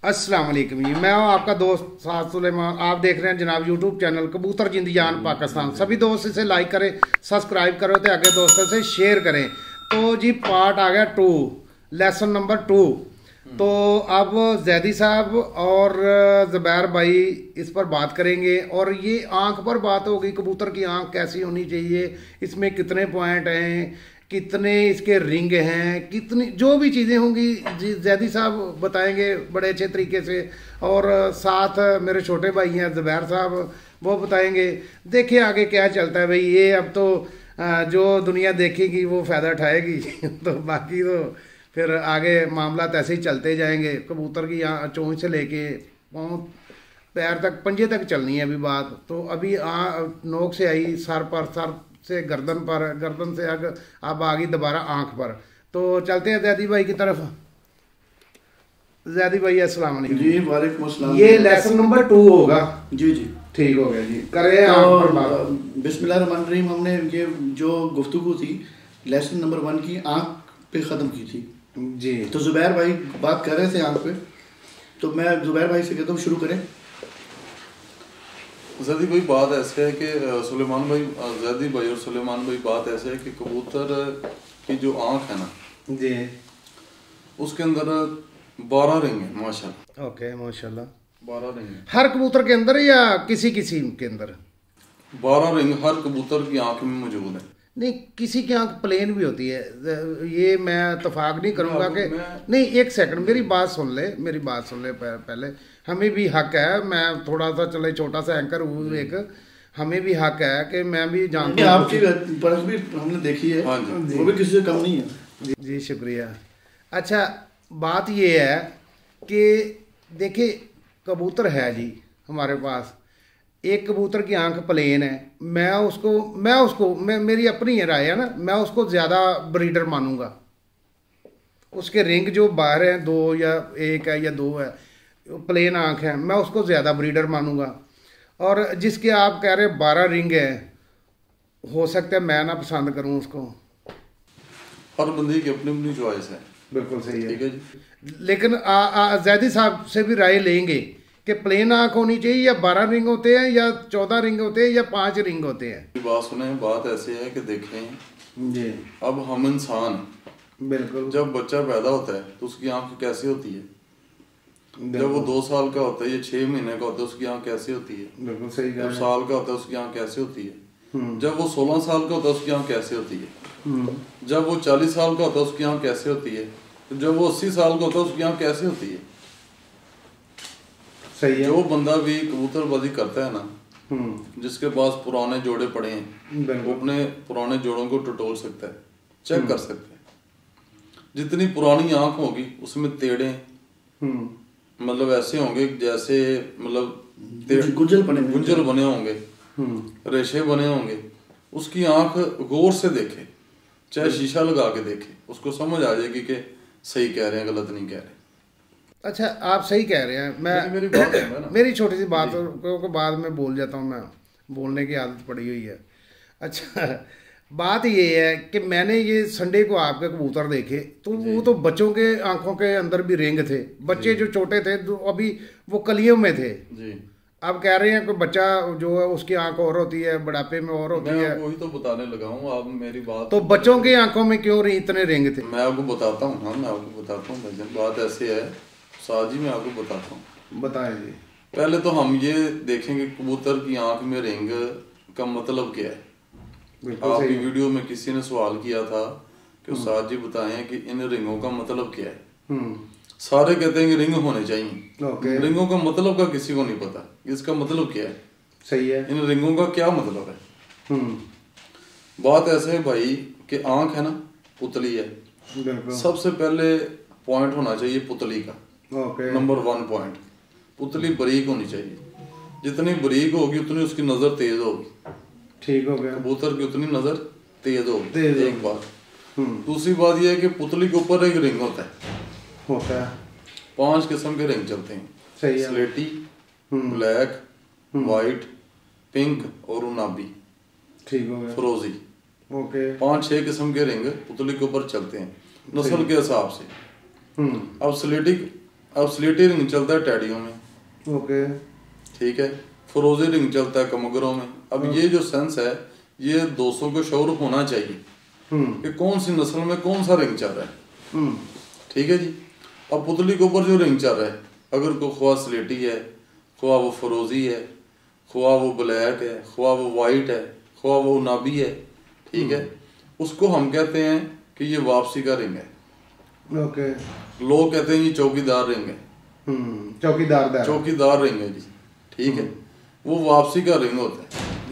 अस्सलाम वालेकुम जी, मैं हूं आपका दोस्त साद सुलेमान। आप देख रहे हैं जनाब यूट्यूब चैनल कबूतर जिंदजान पाकिस्तान। सभी दोस्त इसे लाइक करें, सब्सक्राइब करो तो आगे दोस्तों से शेयर करें। तो जी पार्ट आ गया 2, लेसन नंबर 2। तो अब जैदी साहब और ज़ुबैर भाई इस पर बात करेंगे और ये आंख पर बात होगी, कबूतर की आंख कैसी होनी चाहिए, इसमें कितने पॉइंट हैं, कितने इसके रिंग हैं, कितनी जो भी चीज़ें होंगी जी जैदी साहब बताएंगे बड़े अच्छे तरीके से। और साथ मेरे छोटे भाई हैं ज़ुबैर साहब, वो बताएंगे। देखिए आगे क्या चलता है भाई। ये अब तो जो दुनिया देखेगी वो फ़ायदा उठाएगी तो बाकी तो फिर आगे मामला ऐसे ही चलते जाएंगे। कबूतर की यहाँ चोंच से लेके पाँव पैर तक, पंजे तक चलनी है अभी बात। तो अभी नोक से आई सर पर, सर से गर्दन पर, गर्दन से अब आ गई दोबारा आंख पर। तो चलते हैं जैदी भाई की तरफ। जैदी भाई अस्सलाम वालेकुम जी। वालेकुम अस्सलाम। ये लेसन नंबर 2 होगा। जी जी ठीक हो गया जी, करें आंख पर बात। बिस्मिल्लाहिर्रहमानिर्रहीम। हमने ये जो गुफ्तगू थी लेसन नंबर 1 की आंख पे ख़त्म की थी जी। तो ज़ुबैर भाई बात कर रहे थे आंख पे, तो मैं ज़ुबैर भाई से कहता हूँ शुरू करें। जैदी भाई बात ऐसे है कि सुलेमान भाई, जैदी भाई और सुलेमान भाई बात ऐसे है कि कबूतर की जो आंख है ना जी, उसके अंदर 12 रिंग है माशाल्लाह। ओके माशाल्लाह। 12 रिंग है। हर कबूतर के अंदर या किसी किसी के अंदर? 12 रिंग हर कबूतर की आंख में मौजूद है। नहीं, किसी की आंख प्लेन भी होती है, ये मैं इतफाक नहीं करूंगा कि नहीं। एक सेकंड मेरी बात सुन ले, मेरी बात सुन ले पहले। हमें भी हक है, मैं थोड़ा सा चले छोटा सा एंकर हूँ एक, हमें भी हक है कि मैं भी जानता हूँ। आपकी परख भी हमने देखी है। हाँ जी। वो भी किसी से कम नहीं है। जी शुक्रिया। अच्छा बात ये है कि देखिए कबूतर है जी हमारे पास, एक कबूतर की आंख प्लेन है। मैं मेरी अपनी राय है ना, मैं उसको ज़्यादा ब्रीडर मानूंगा। उसके रिंग जो बाहर हैं 2 या 1 है या 2 है, प्लेन आंख है, मैं उसको ज़्यादा ब्रीडर मानूंगा। और जिसके आप कह रहे 12 रिंग है, हो सकता है मैं ना पसंद करूं उसको। हर बंदे की अपनी अपनी चॉइस है। बिल्कुल सही है। ठीक है जी। लेकिन जैदी साहब से भी राय लेंगे कि प्लेन आंख होनी चाहिए या 12 रिंग होते हैं या 14 रिंग होते हैं या 5 रिंग होते हैं। बात सुने, बात ऐसे है कि देखें जी अब हम इंसान, बिल्कुल। जब बच्चा पैदा होता है तो उसकी आंख कैसी होती है? जब वो 2 साल का होता है या 6 महीने का होता है उसकी आंख कैसी होती है? बिल्कुल सही जब साल का होता है उसकी आंख कैसे होती है? जब वो 16 साल का होता है उसकी आंख कैसे होती है? जब वो 40 साल का होता है उसकी आंख कैसे होती है? जब वो 80 साल का होता है उसकी आंख कैसे होती है? सही है। जो बंदा भी कबूतरबाजी करता है ना, जिसके पास पुराने जोड़े पड़े हैं, वो अपने पुराने जोड़ों को टटोल सकता है, चेक कर सकता है। जितनी पुरानी आंख होगी उसमें तेड़े मतलब ऐसे होंगे जैसे मतलब गुंजल बने होंगे, रेशे बने होंगे। उसकी आंख गौर से देखे, चाहे शीशा लगा के देखे, उसको समझ आ जाएगी कि सही कह रहे हैं गलत नहीं कह रहे। अच्छा आप सही कह रहे हैं। मैं मेरी बात है ना, मेरी छोटी सी बात को बाद में बोल जाता हूँ, मैं बोलने की आदत पड़ी हुई है। अच्छा बात ये है कि मैंने ये संडे को आपके कबूतर देखे तो वो तो बच्चों के आंखों के अंदर भी रिंग थे। बच्चे जो छोटे थे तो अभी वो कलियों में थे जी। अब कह रहे हैं कि बच्चा जो है उसकी आंख और होती है, बुढ़ापे में और होती है। वही तो बताने लगा हूँ, आप मेरी बात। तो बच्चों की आंखों में क्यों इतने रिंग थे? मैं आपको बताता हूँ। हाँ मैं आपको बताता हूँ भाईजान, बात ऐसे है साजी, मैं आपको बताता हूँ। बताएं जी। पहले तो हम ये देखेंगे कबूतर की आंख में रिंग का मतलब क्या है। आपकी वीडियो में किसी ने सवाल किया था कि उस्ताद जी बताएं कि इन रिंगों का मतलब क्या है। सारे कहते हैं कि रिंग होने चाहिए। रिंगों का मतलब का किसी को नहीं पता, इसका मतलब क्या है। सही है। इन रिंगों का क्या मतलब है। बात ऐसे है भाई कि आंख है ना पुतली है। सबसे पहले पॉइंट होना चाहिए पुतली का। नंबर 1 पॉइंट, पुतली बारीक होनी चाहिए। जितनी बारीक होगी उतनी उसकी नजर तेज होगी। ठीक हो गया। कबूतर की उतनी नजर तेज होगी, एक बात। दूसरी बात यह है कि पुतली के ऊपर एक रिंग होता है। 5 किस्म के रिंग चलते हैं। सही है। स्लेटी, ब्लैक, वाइट, पिंक और उनाबी। ठीक हो गया। फिरोजी। ओके। 5-6 किस्म के रिंग पुतली के ऊपर चलते हैं नस्ल के हिसाब से। अब स्लेटी अब स्लेटी रिंग चलता है टैडियों में, ओके, ठीक है, फरोजी रिंग चलता है कमगरों में। अब ये जो सेंस है ये दोस्तों को शौर होना चाहिए कि कौन सी नस्ल में कौन सा रिंग चल रहा है, ठीक है जी। अब पुतली के ऊपर जो रिंग चल रहा है, अगर को ख्वा स्लेटी है, ख्वा वो फरोजी है, ख्वा वो ब्लैक है, ख्वा वो वाइट है, ख्वा वो नाबी है, ठीक है, उसको हम कहते हैं कि ये वापसी का रिंग है। ओके, लोग कहते हैं ये चौकीदार रिंग है, चौकीदार रिंग है जी, ठीक है, वो वापसी का रिंग होता है।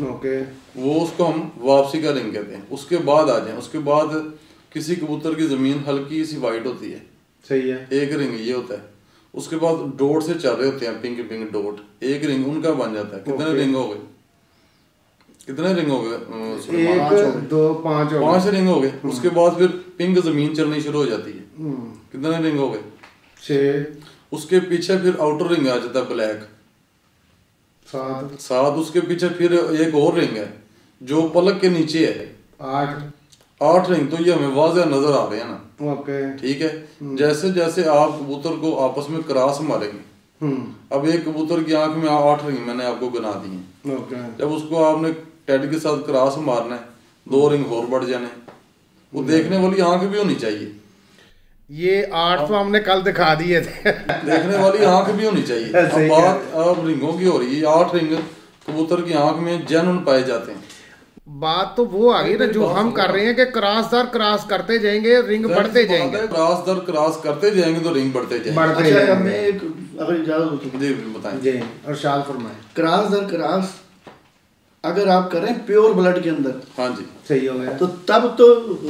ओके, वो उसको हम वापसी का रिंग कहते हैं। उसके बाद आ जाए, उसके बाद किसी कबूतर की जमीन हल्की सी वाइट होती है, सही है, एक रिंग ये होता है। उसके बाद डॉट से चल रहे होते हैं, पिंक पिंक डॉट, एक रिंग उनका बन जाता है। कितने रिंग हो गए, कितने रिंग हो गए? 1 2 5 रिंग हो गए। उसके बाद फिर पिंक जमीन चलनी शुरू हो जाती है, कितने रिंग हो गए? 6। उसके पीछे फिर आउटर रिंग आ जाता है ब्लैक, 7। उसके पीछे फिर एक और रिंग है जो पलक के नीचे है, 8 रिंग। तो ये हमें वाज़ह नजर आ रहे हैं ना, ओके, ठीक है। जैसे जैसे आप कबूतर को आपस में क्रॉस मारेंगे, अब एक कबूतर की आंख में 8 रिंग मैंने आपको गिना दी है, जब उसको आपने टेड के साथ क्रॉस मारना है, 2 रिंग और बढ़ जाने, वो देखने वाली आंख भी होनी चाहिए। ये 8 तो हमने कल दिखा दिए थे। देखने वाली आंख भी होनी चाहिए। अब बात अब रिंगों की हो रही है, 8 रिंग कबूतर की आंख में जेन्युइन पाए जाते हैं। बात तो वो आ गई ना जो हम कर रहे हैं कि क्रॉस दर क्रॉस करते जाएंगे, रिंग बढ़ते जाएंगे, क्रॉस दर क्रॉस करते जाएंगे तो रिंग बढ़ते जाएंगे। अच्छा, हमें एक अगर इजाजत हो तो जी बताएं जी, और शाल फरमाएं। क्रॉस दर क्रॉस अगर आप कर रहे हैं प्योर ब्लड के अंदर, हाँ जी, सही हो गया, तो तब तो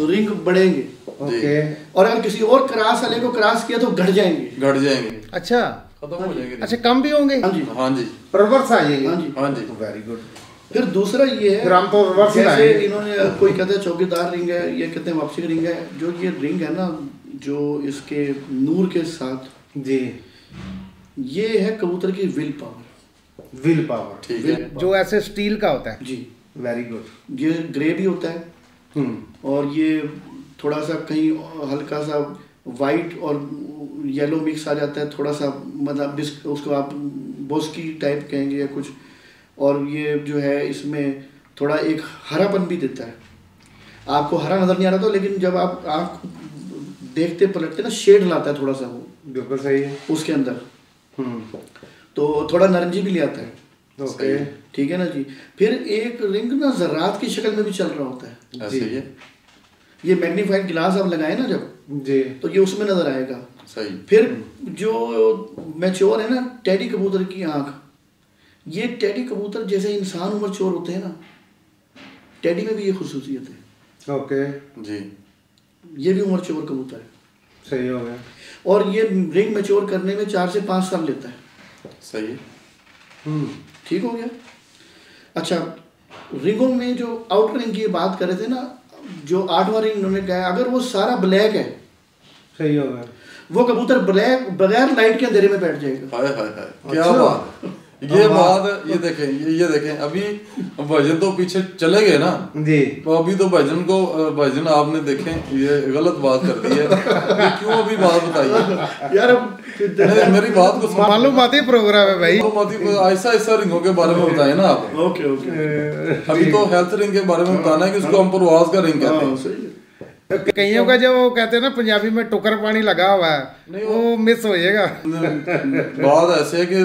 रिंग बढ़ेंगे, ओके। और अगर किसी और क्रॉस वाले को क्रॉस किया तो घट जाएंगे। अच्छा, खत्म हो जाएंगे। अच्छा, कम भी होंगे, हाँ जी, हाँ जी, रिवर्स आ जाएंगे, हाँ जी, हाँ जी, वेरी गुड। फिर दूसरा ये है, फिर हम तो रिवर्स जैसे इन्होंने कोई कहते हैं चौकीदार रिंग है, ये कहते हैं वापसी का रिंग है। जो ये रिंग है ना, जो इसके नूर के साथ जी, ये है कबूतर की विल पावर, ठीक है, जो ऐसे स्टील का होता है जी, वेरी गुड। ये ग्रे भी होता है और ये थोड़ा सा कहीं हल्का सा वाइट और येलो मिक्स आ जाता है, थोड़ा सा मतलब उसको आप बोस्की टाइप कहेंगे या कुछ। और ये जो है इसमें थोड़ा एक हरापन भी देता है, आपको हरा नजर नहीं आ रहा था, लेकिन जब आप आँख देखते पलटते ना, शेड लाता है थोड़ा सा, वो बिल्कुल सही है उसके अंदर, तो थोड़ा नारंगी भी ले आता है, ओके, ठीक है ना जी। फिर एक रिंग ना ज़रात की शक्ल में भी चल रहा होता है, ऐसे ही है। ये मैग्नीफाइड ग्लास आप लगाए ना जब जी, तो ये उसमें नजर आएगा। सही। फिर जो मैच्योर है ना टेडी कबूतर की आंख, ये टेडी कबूतर जैसे इंसान उम्र चोर होते हैं ना, टेडी में भी ये खुसूसियत है, ओके जी, ये भी उम्र चोर कबूतर है, सही हो गया। और ये रिंग मैच्योर करने में 4 से 5 साल लेता है, सही है, ठीक हो गया। अच्छा, रिंगों में जो आउटर रिंग की बात कर रहे थे ना, जो 8वां रिंग उन्होंने कहा, अगर वो सारा ब्लैक है, सही हो गया, वो कबूतर ब्लैक बगैर लाइट के अंधेरे में बैठ जाएगा। हाय हाय हाय, क्या बात है। ये बात ये देखें अभी भाईजान तो पीछे चले गए ना जी, तो अभी तो भाईजान आपने देखें ये गलत बात कर दी है। ये क्यों अभी बात बताइए यार, अब मेरी बात को मालूमाती प्रोग्राम है भाई, ऐसा ऐसा रिंगों के बारे में बताए ना आप। ओके ओके, अभी तो हेल्थ रिंग के बारे में बताना है कि उसको हम परवाज का रिंग कहते हैं। सही है। कईयों का जो कहते हैं ना पंजाबी में टुकर पानी लगा हुआ है, वो मिस हो जाएगा। बात ऐसे है कि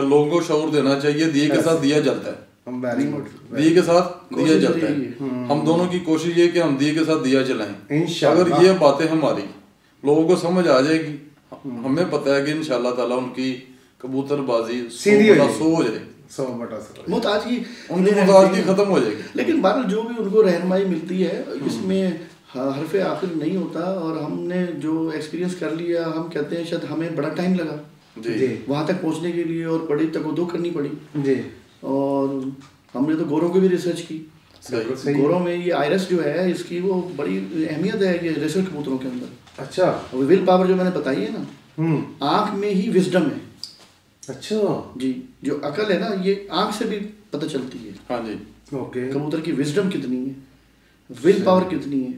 लोगों को शऊर देना चाहिए, दिए के साथ दिया जलता है, वेरी गुड, दिए के साथ दिया जलता है। हम दोनों की कोशिश ये कि हम दिए के साथ दिया जलाएं। अगर ये बातें हमारी लोगों को समझ आ जाएगी, हमें पता है कि इंशाल्लाह ताला उनकी कबूतरबाजी सीधी हो जाएगी, मुताजगी खत्म हो जाएगी। लेकिन बहरहाल जो भी उनको रहनुमाई मिलती है, इसमें हरफे आखिर नहीं होता। और हमने जो एक्सपीरियंस कर लिया, हम कहते हैं शायद हमें बड़ा टाइम लगा जी वहाँ तक पहुँचने के लिए, और बड़ी तगदो करनी पड़ी जी। और हमने तो गोरों की भी रिसर्च की। गोरों में ये आयरस जो है, इसकी वो बड़ी अहमियत है ये रेसर कबूतरों के अंदर। अच्छा, विल पावर जो मैंने बताई है ना, आँख में ही विजडम है। अच्छा जी, जो अकल है ना, ये आँख से भी पता चलती है। हाँ जी, ओके, कबूतर की विजडम कितनी है, विल पावर कितनी है,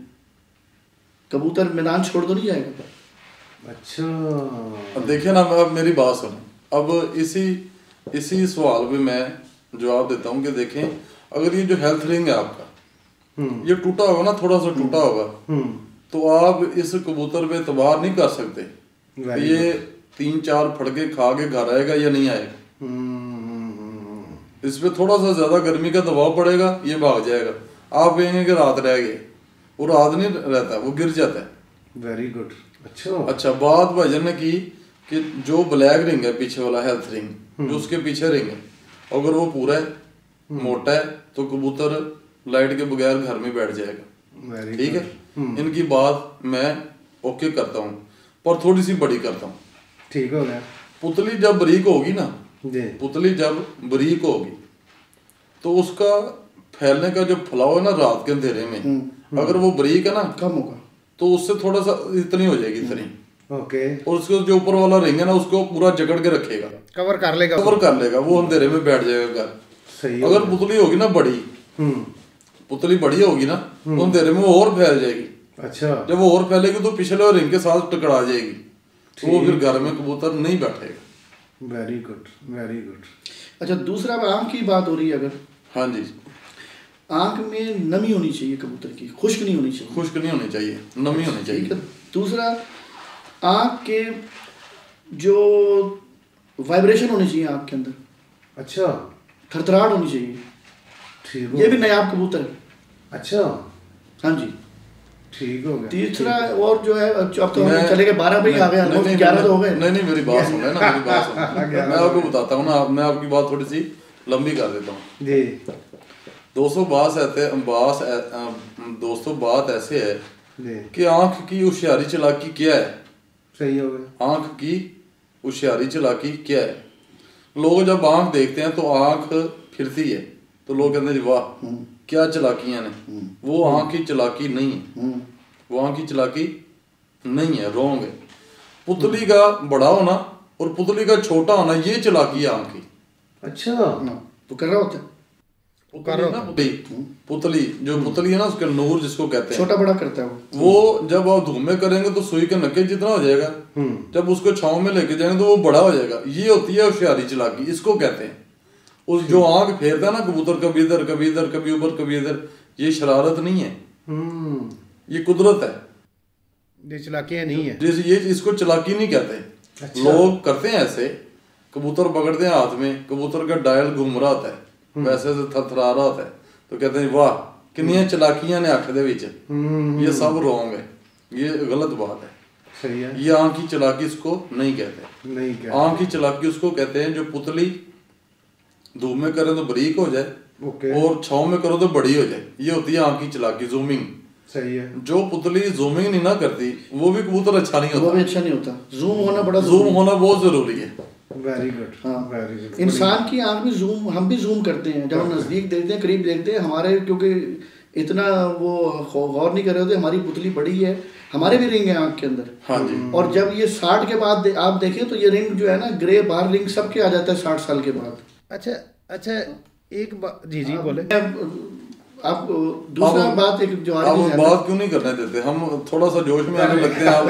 कबूतर मैदान छोड़ तो नहीं जाएगा। अच्छा, अब देखिए ना, अब मेरी बात सुनो, अब इसी सवाल पे मैं जवाब देता हूँ कि देखें, अगर ये जो हेल्थ रिंग है आपका, ये टूटा होगा ना, थोड़ा सा टूटा होगा, तो आप इस कबूतर पे एतबार नहीं कर सकते ये 3-4 फड़के खा के घर आएगा या नहीं आएगा। इस पे थोड़ा सा ज्यादा गर्मी का दबाव पड़ेगा, ये भाग जाएगा। आप कहेंगे कि रात रह गए, वो रात नहीं रहता, वो गिर जाता है। Very good. अच्छा, बात भाईजान ने की कि जो ब्लैक रिंग है पीछे वाला हेल्थ रिंग, जो उसके पीछे रिंग है, अगर वो पूरा है, मोटा है, तो कबूतर लाइट के बगैर घर में बैठ जाएगा। ठीक है, इनकी बात मैं ओके करता हूँ, पर थोड़ी सी बड़ी करता हूँ। ठीक हो गया। पुतली जब बरीक होगी ना, पुतली जब बरीक होगी तो उसका फैलने का जो फैलाव है ना रात के अंधेरे में, अगर वो बरीक है ना, कम होगा, तो उससे थोड़ा सा इतनी हो जाएगी, इतनी। ओके। और उसके जो ऊपर वाला रिंग है ना, उसको पूरा जकड़ के रखेगा, कवर कर लेगा, वो अंधेरे में बैठ जाएगा घर। सही। अगर पुतली होगी ना बड़ी, पुतली बड़ी होगी ना, तो अंधेरे में वो और फैल जाएगी। अच्छा। जब वो और फैलेगी तो पिछले रिंग के साथ टकरा जाएगी, तो वो फिर घर में कबूतर नहीं बैठेगा। Very good, very good. अच्छा, दूसरा आंख की बात हो रही है, अगर हाँ जी, आंख में नमी होनी चाहिए कबूतर की, खुश्क नहीं होनी चाहिए। खुश्क नहीं होनी चाहिए, नमी होनी चाहिए। दूसरा, आंख के जो वाइब्रेशन होनी चाहिए आंख के अंदर, अच्छा, थरथराहट होनी चाहिए। ठीक, ये भी नायाब कबूतर है। अच्छा, हाँ जी, ठीक हो गया। तीसरा और जो है, अब तो हम चले गए 12 बजे आ गए, 11 तो हो गए। नहीं, मेरी बात सुन ना, मेरी बात सुन। मैं आपको बताता हूँ ना, मैं आपकी बात थोड़ी सी लंबी कर देता हूँ जी। दोस्तों, बात ऐसे है कि आंख की होशियारी चालाकी क्या है। सही हो गया। आंख की होशियारी चालाकी क्या है। लोग जब आंख देखते हैं तो आंख फिरती है, तो लोग कहते हैं वाह क्या चालाकियां ने। वो आंख की चालाकी नहीं है, वो आंख की चालाकी नहीं है, रॉन्ग है। पुतली का बड़ा होना और पुतली का छोटा होना, ये चालाकी है आंख की। अच्छा, तो कर रहा होता है पुतली जो पुतली है ना, उसके नूर जिसको कहते हैं, छोटा बड़ा करता है वो जब आप धूम में करेंगे तो सुई के नक्के जितना हो जाएगा, जब उसको छांव में लेके जाएंगे तो वो बड़ा हो जाएगा। ये होती है होशियारी चालाकी, इसको कहते हैं। उस जो आंख फेरता है ना कबूतर, कभी इधर कभी इधर, कभी ऊपर कभी इधर, ये शरारत नहीं है, ये कुदरत है, ये चालाकियां नहीं है। जैसे ये इसको चालाकी नहीं कहते। अच्छा। लोग करते हैं ऐसे, कबूतर पकड़ते हैं हाथ में, कबूतर का डायल घूम रहा होता है, वैसे से थरथरा रहा होता है, तो कहते हैं वाह कितनी चालाकियां ने अख दे विच। ये सब रॉन्ग है, ये गलत बात है। सही है। ये आंख की चालाकी इसको नहीं कहते। नहीं कहते। आंख की चालाकी उसको कहते हैं जो पुतली धूप में करे तो बारीक हो जाए, और छांव में करो तो बड़ी हो जाए, ये होती है आंख की चालाकी, जूमिंग। सही है। जो पुतली जूमिंग नहीं ना करती, वो भी कबूतर अच्छा नहीं होता, वो भी अच्छा नहीं होता। जूम होना बहुत जरूरी है। Very good. हाँ, वेरी गुड। इंसान की आंख भी जूम, हम भी जूम करते हैं जब हम नजदीक देखते हैं, करीब देखते हैं, हमारे क्योंकि इतना वो गौर नहीं कर रहे होते, हमारी पुतली बड़ी है, हमारे भी रिंग है आंख के अंदर। हाँ जी। और जब ये 60 के बाद आप देखें तो ये रिंग जो है ना, ग्रे बार रिंग सबके आ जाता है 60 साल के बाद। अच्छा, एक बात जी बोले। आप दूसरा बात एक जो आप बात क्यों नहीं करने देते, हम थोड़ा सा जोश में आने लगते हैं, आप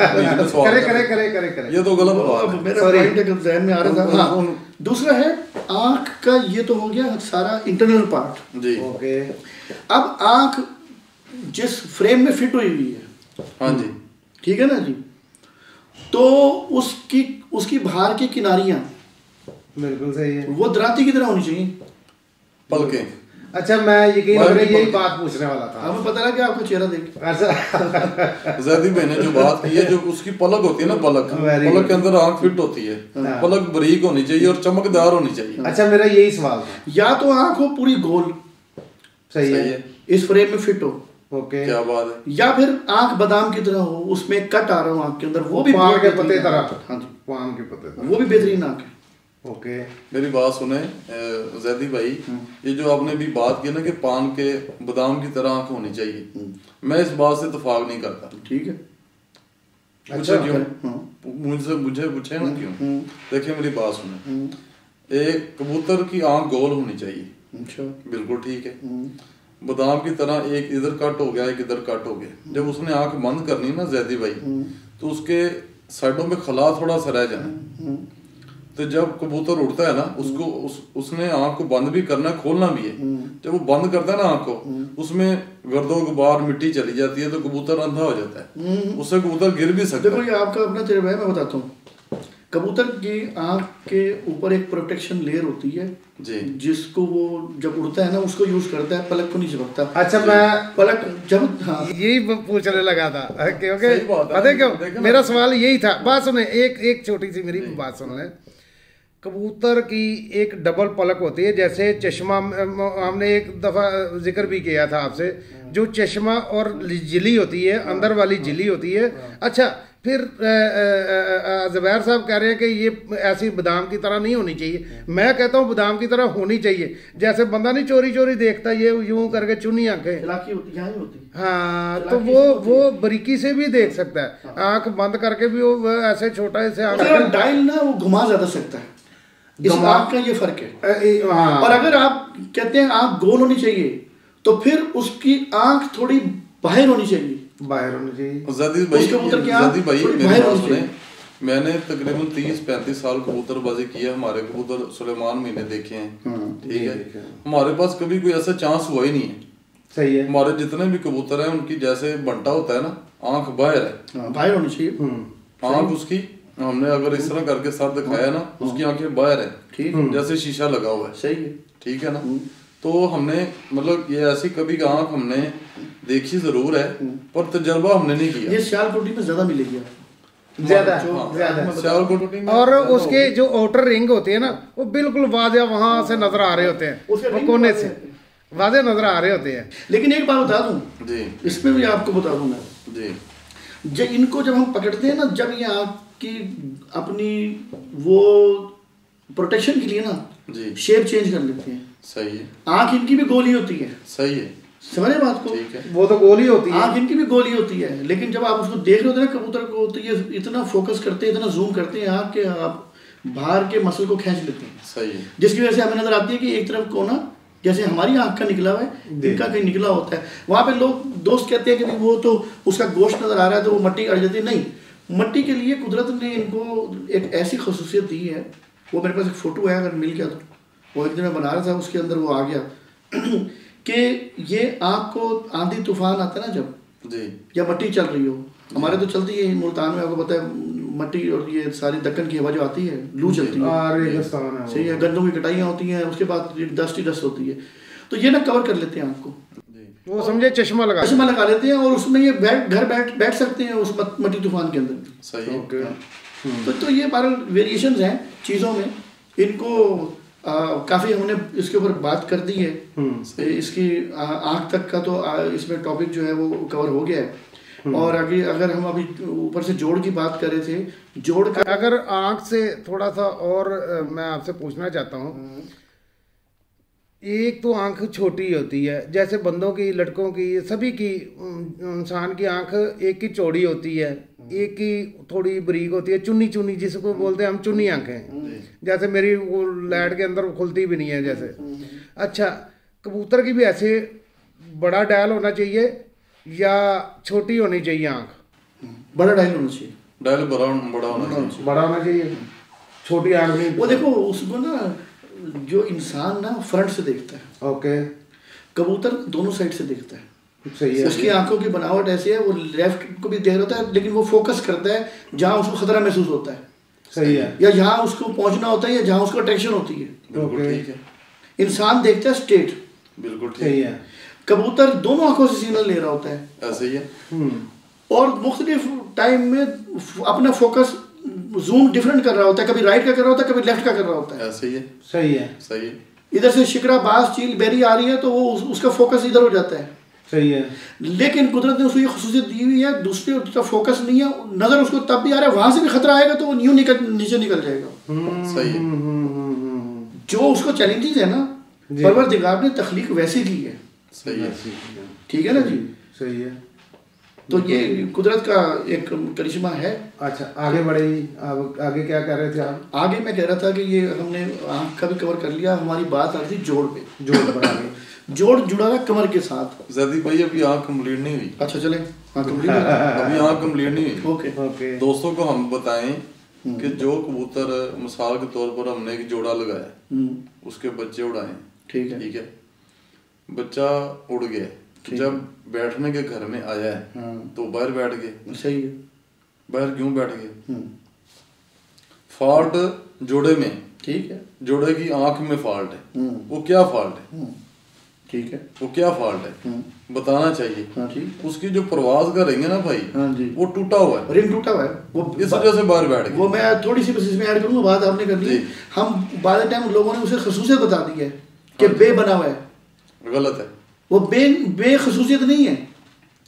करे। ये तो गलत बात है। मेरा पॉइंट ज़हन में आ रहा था। हाँ, दूसरा है आंख का, ये तो हो गया सारा इंटरनल पार्ट जी। ओके। अब आंख जिस फ्रेम में फिट हुई हुई है, हाँ जी, ठीक है ना जी, तो उसकी बाहर की किनारियां बिल्कुल सही है, वो दराती की तरह होनी चाहिए, पलकें। अच्छा, मैं यही बात पूछने वाला था। हमें पता लगा कि आपका चेहरा देख। अच्छा, ज़ैदी भाई ने जो बात की है, जो उसकी पलक होती है ना, पलक के अंदर आंख फिट होती है, पलक बारीक होनी चाहिए और चमकदार होनी चाहिए। अच्छा, मेरा यही सवाल था। या तो आंख हो पूरी गोल, सही है, इस फ्रेम में फिट हो, ओके, क्या बात है, या फिर आंख बादाम की तरह हो, उसमें कट आ रहा हो आंख के अंदर, वो भी पान के पत्ते तरह। हाँ जी, पान के पत्ते, वो भी बेहतरीन आंख है। ओके। मेरी बात सुने जैदी भाई, ये जो आपने भी बात की ना कि पान के बादाम की तरह आंख होनी चाहिए, मैं इस बात से इत्तेफाक नहीं करता। ठीक है, अच्छा, क्यों मुझे पूछे ना क्यों? देखिए मेरी बात सुने, एक कबूतर की आंख गोल होनी चाहिए, अच्छा, बिल्कुल ठीक है, बादाम की तरह एक इधर कट हो गया, एक इधर कट हो गया, जब उसने आंख बंद करनी ना जैदी भाई, तो उसके साइडों पे खला थोड़ा सा रह जाए, तो जब कबूतर उड़ता है ना उसको उसने आंख को बंद भी करना है, खोलना भी है। जब वो बंद करता है ना आंख को, उसमें गर्दो गुबार मिट्टी चली जाती है तो कबूतर अंधा हो जाता है, उससे कबूतर गिर भी सकता है। देखो ये आपका अपना तजुर्बा है, मैं बताता हूँ। कबूतर की आंख के ऊपर एक प्रोटेक्शन लेयर होती है जी, जिसको वो जब उड़ता है ना उसको यूज करता है, पलक को नहीं झपकता। अच्छा, मैं पलक जब, हाँ यही पूछने लगा था क्योंकि पता है क्यों मेरा सवाल यही था। बात सुने, एक छोटी सी मेरी बात सुन लें। कबूतर की एक डबल पलक होती है, जैसे चश्मा, हमने एक दफा जिक्र भी किया था आपसे, जो चश्मा और झिल्ली होती है, अंदर वाली झिल्ली होती है। अच्छा, फिर ज़ुबैर साहब कह रहे हैं कि ये ऐसी बादाम की तरह नहीं होनी चाहिए। मैं कहता हूँ बादाम की तरह होनी चाहिए, जैसे बंदा नहीं चोरी चोरी देखता ये यूं करके चुनी आंखें, हाँ, तो वो बारीकी से भी देख सकता है, आंख बंद करके भी वो ऐसे छोटा ऐसे आंख डायल ना वो घुमा ज्यादा सकता है, इस आंख का ये फर्क है। और अगर आप कहते हैं आंख गोल होनी चाहिए तो फिर उसकी आंख थोड़ी बाहर होनी चाहिए, बाहर होनी चाहिए। ज़ादी भाई मेरी बात सुने, मैंने तकरीबन 30-35 साल कबूतरबाजी की है, हमारे कबूतर सुलेमान महीने देखे हैं, ठीक है। हमारे पास कभी कोई ऐसा चांस हुआ ही नहीं है, सही है। हमारे जितने भी कबूतर हैं उनकी जैसे बंटा होता है ना, आंख बाहर है, बाहर होनी चाहिए आंख उसकी, हमने अगर इस तरह करके सर दिखाया ना, उसकी आंखें बाहर है, ठीक, जैसे शीशा लगा हुआ है, सही है, ठीक है ना। तो हमने मतलब ये ऐसी कभी आंख हमने देखी जरूर है पर तजर्बा हमने नहीं किया। ये सियालकोटी में ज्यादा मिलेगी, ज्यादा सियालकोटी में। और उसके जो आउटर रिंग होते हैं ना, वो बिल्कुल वाज़े वहां से नजर आ रहे होते हैं, वो कोने से वाज़े नजर आ रहे होते हैं। लेकिन एक बात बता दूं जी, इसमें भी आपको बता दूं मैं जी, जब इनको जब हम पकड़ते हैं ना, जब ये आंख की अपनी वो प्रोटेक्शन के लिए ना जी शेप चेंज कर लेते हैं, सही है, आंख इनकी भी गोली होती है, सही है, समझे बात को, ठीक है, वो तो गोली होती है, आंख इनकी भी गोली होती है। लेकिन जब आप उसको देख रहे होते हैं ना कबूतर को, तो ये इतना फोकस करते हैं, इतना जूम करते हैं आंख के, आप बाहर के मसल को खींच लेते हैं, सही है, जिसकी वजह से हमें नजर आती है कि एक तरफ कोना जैसे हमारी आंख का निकला हुआ है, इनका कहीं निकला होता है। वहां पे लोग दोस्त कहते हैं कि वो तो उसका गोश्त नजर आ रहा है तो वो मट्टी अड़ जाती है। नहीं, मट्टी के लिए कुदरत ने इनको एक ऐसी खसूसियत दी है, वो मेरे पास एक फोटो है, अगर मिल गया तो, वो एक दिन मैं बना रहा था, उसके अंदर वो आ गया कि ये आँख को आंधी तूफान आता है ना जब जी, या मट्टी चल रही हो, हमारे तो चलती है मुल्तान में, आपको पता है मट्टी और ये सारी दक्कन की हवा जो आती है, लू चलती है, सही है, गन्नों की कटाइयाँ होती हैं, उसके बाद डस्ट ही डस्ट होती है, तो ये ना कवर कर लेते हैं आपको, वो समझे चश्मा लगा लेते हैं, और उसमें ये बैठ सकते हैं उस मट्टी तूफान के अंदर। सही है। तो ये बारह वेरिएशंस हैं चीज़ों में, इनको काफ़ी हमने इसके ऊपर बात कर दी है, इसकी आँख तक का तो इसमें टॉपिक जो है वो कवर हो गया है। और अगर हम अभी ऊपर से जोड़ की बात कर रहे थे, जोड़ का अगर आँख से थोड़ा सा और मैं आपसे पूछना चाहता हूँ, एक तो आंख छोटी होती है, जैसे बंदों की, लड़कों की, सभी की, इंसान की आंख एक की चौड़ी होती है, एक की थोड़ी बारीक होती है, चुन्नी चुन्नी जिसको बोलते हैं हम, चुन्नी आंखें, जैसे मेरी वो लाइट के अंदर खुलती भी नहीं है जैसे। अच्छा, कबूतर की भी ऐसे बड़ा डायल होना चाहिए या छोटी होनी चाहिए आंख? बड़ा डायल होना चाहिए, डायल बड़ा होना चाहिए, छोटी आंख नहीं। वो देखो उसको ना, जो इंसान ना फ्रंट से देखता है, ओके, कबूतर दोनों साइड से देखता है, सही है। उसकी आंखों की बनावट ऐसी है, वो लेफ्ट को भी देख रहा है, लेकिन वो फोकस करता है जहाँ उसको खतरा महसूस होता है, सही है, या जहाँ उसको पहुंचना होता है, या जहाँ उसको अट्रैक्शन होती है। बिल्कुल ठीक है। इंसान देखता है स्ट्रेट, बिल्कुल सही है। कबूतर दोनों आंखों से सिग्नल ले रहा होता है, ऐसे ही है, और मुख्तलिफ टाइम में अपना फोकस जूम डिफरेंट कर रहा होता है, कभी राइट का कर रहा होता है, कभी लेफ्ट का कर रहा होता है। ऐसे ही है, सही है, सही है। इधर से शिकरा, बाज, चील, बेरी आ रही है तो वो उसका फोकस इधर हो जाता है, सही है। लेकिन कुदरत ने उसको ये खसूसियत दी हुई है, दूसरी तरफ फोकस नहीं है, नजर उसको तब भी आ रहा है, वहां से भी खतरा आएगा तो वो न्यू नीचे निकल जाएगा। सही है। जो उसको चैलेंजेस है ना, परवरदिगार ने तख्लीक वैसे की है। सही है, ठीक है ना जी, सही है। तो ये कुदरत का एक करिश्मा है। अच्छा, आगे बढ़े, आगे क्या कह रहे थे आप? आगे मैं कह रहा था कि ये हमने आँख का भी कवर कर लिया, हमारी बात आ रही थी जोड़ पे। जोड़ पर आगे जोड़ जुड़ा हुआ कमर के साथ। जैदी भाई अभी आँख कंप्लीट नहीं हुई। अच्छा चले, कंप्लीट अभी आँख कंप्लीट नहीं हुई। ओके। दोस्तों को हम बताएं कि जो कबूतर मिसाल के तौर पर हमने एक जोड़ा लगाया, उसके बच्चे उड़ाए, ठीक है, बच्चा उड़ गया, जब बैठने के घर में आया है तो बाहर बैठ गए। सही है। बाहर क्यों बैठ गए? फॉल्ट जोड़े में, ठीक है, जोड़े की आंख में फॉल्ट है। वो क्या फॉल्ट है? ठीक है, वो क्या फॉल्ट है बताना चाहिए। हाँ, ठीक। उसकी जो प्रवास का रिंग है ना भाई, हाँ जी, वो टूटा हुआ है, रिंग टूटा हुआ है, वो इस वजह से बाहर बैठ गया। वो मैं थोड़ी सी बस इसमें ऐड करूंगा, बात आपने कर दी। हम बाद टाइम लोगों ने उसे खसूसियत बता दी है कि बे बना हुआ है, गलत है। वो बे खसूसियत नहीं है।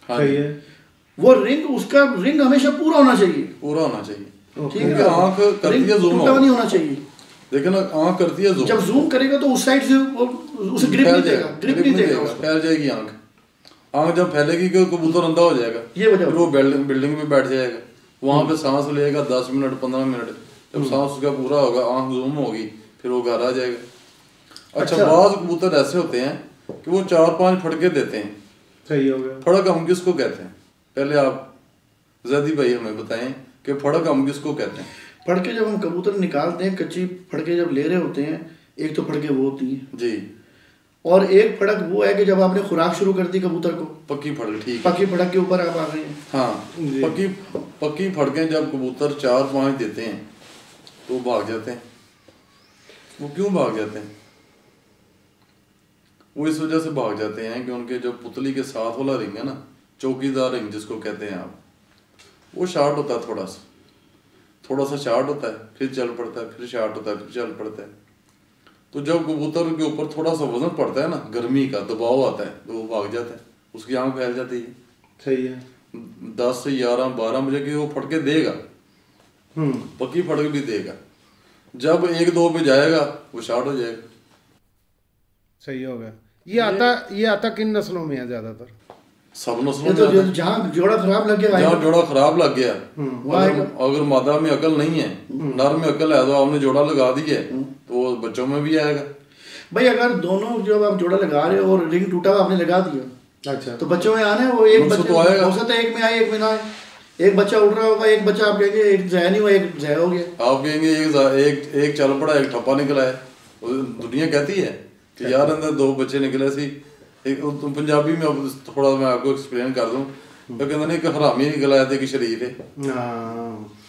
सही है। वो रिंग, उसका रिंग हमेशा पूरा होना चाहिए, पूरा होना चाहिए। ठीक है, आंख करती है जूम, नहीं होना चाहिए। देखो ना, आंख करती है जूम, जब जूम करेगा तो उस साइड से उसे ग्रिप नहीं देगा, ग्रिप नहीं देगा, फैल जाएगी आंख। आंख जब फैलेगी कि कबूतर अंधा हो जाएगा, ये वजह, वो बिल्डिंग में बैठ जाएगा, वहां पे सांस लेगा 10 मिनट 15 मिनट, जब सांस उसका पूरा होगा, आंख जूम होगी, फिर वो घर आ जाएगा। अच्छा, बाज कबूतर ऐसे होते हैं कि वो 4-5 फड़के देते हैं। सही हो गया। फड़क हम किसको कहते हैं? पहले आप जैदी भाई हमें बताएं कि फड़क हम किसको कहते हैं? फड़के जब हम कबूतर निकालते हैं, कच्ची फड़के जब ले रहे होते हैं, एक तो फड़के वो होती है जी, और एक फड़क वो है कि जब आपने खुराक शुरू कर दी कबूतर को, पक्की फड़क। ठीक, पक्की फड़क के ऊपर आप आ गए हैं। हाँ, पक्की फड़कें जब कबूतर 4-5 देते हैं तो भाग जाते हैं। वो क्यों भाग जाते हैं? वो इस वजह से भाग जाते हैं कि उनके जो पुतली के साथ वाला रिंग है ना, चौकीदार रिंग जिसको कहते हैं आप, वो शार्ट होता है, थोड़ा सा शार्ट होता है, फिर चल पड़ता है, फिर शार्ट होता है, फिर चल पड़ता है। तो जब कबूतर के ऊपर थोड़ा सा वजन पड़ता है ना, गर्मी का दबाव आता है, तो वो भाग जाता है, उसकी आंख फैल जाती है। सही है। 10 से 11-12 बजे की वो फटके देगा, पक्की फटक भी देगा। जब 1-2 पे जाएगा वो शार्ट हो जाएगा। सही हो गया। ये आता किन नस्लों में है ज्यादातर? सब नस्लों में। जहाँ जोड़ा खराब लग गया, जहाँ जोड़ा खराब लग गया, अगर मादा में अकल नहीं है, नर में अकल है, तो आपने जोड़ा लगा दी है, तो बच्चों में भी आएगा। भाई अगर दोनों जब आप जोड़ा लगा रहे हो और रिंग टूटा हुआ आपने लगा दिया, अच्छा, तो बच्चों में आने, वो एक बच्चा तो आएगा, हो सकता है एक में आए एक में ना आए। एक बच्चा उड़ रहा होगा, एक बच्चा आप कहेंगे एक जया नहीं हुआ, एक जया हो गया। आप कहेंगे एक चल पड़ा, एक ठप्पा निकला है। दुनिया कहती है कि यार अंदर 2 बच्चे निकले सी। एक पंजाबी में थोड़ा मैं आपको एक्सप्लेन कर दूं, तो कहते नहीं, एक हरामी निकल आया था, एक शरीफ है।